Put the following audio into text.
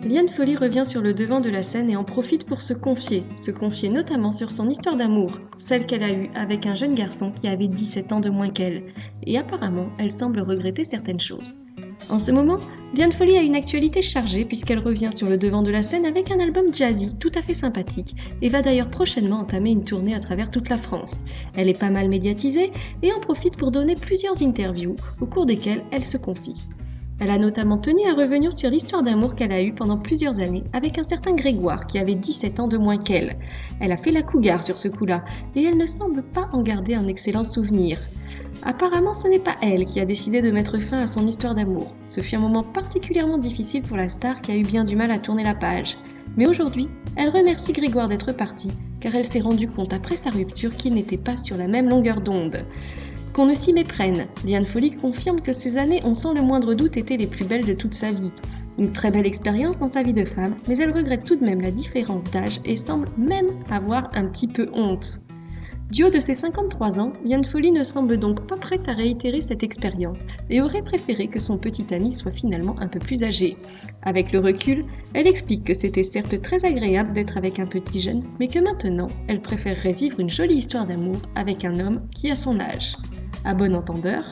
Liane Folly revient sur le devant de la scène et en profite pour se confier notamment sur son histoire d'amour, celle qu'elle a eue avec un jeune garçon qui avait 17 ans de moins qu'elle, et apparemment elle semble regretter certaines choses. En ce moment, Liane Folly a une actualité chargée puisqu'elle revient sur le devant de la scène avec un album jazzy tout à fait sympathique et va d'ailleurs prochainement entamer une tournée à travers toute la France. Elle est pas mal médiatisée et en profite pour donner plusieurs interviews au cours desquelles elle se confie. Elle a notamment tenu à revenir sur l'histoire d'amour qu'elle a eue pendant plusieurs années avec un certain Grégoire qui avait 17 ans de moins qu'elle. Elle a fait la cougar sur ce coup-là et elle ne semble pas en garder un excellent souvenir. Apparemment, ce n'est pas elle qui a décidé de mettre fin à son histoire d'amour. Ce fut un moment particulièrement difficile pour la star qui a eu bien du mal à tourner la page. Mais aujourd'hui, elle remercie Grégoire d'être parti car elle s'est rendue compte après sa rupture qu'ils n'étaient pas sur la même longueur d'onde. Qu'on ne s'y méprenne, Liane Folly confirme que ces années ont sans le moindre doute été les plus belles de toute sa vie. Une très belle expérience dans sa vie de femme, mais elle regrette tout de même la différence d'âge et semble même avoir un petit peu honte. Du haut de ses 53 ans, Liane Folly ne semble donc pas prête à réitérer cette expérience et aurait préféré que son petit ami soit finalement un peu plus âgé. Avec le recul, elle explique que c'était certes très agréable d'être avec un petit jeune, mais que maintenant, elle préférerait vivre une jolie histoire d'amour avec un homme qui a son âge. À bon entendeur,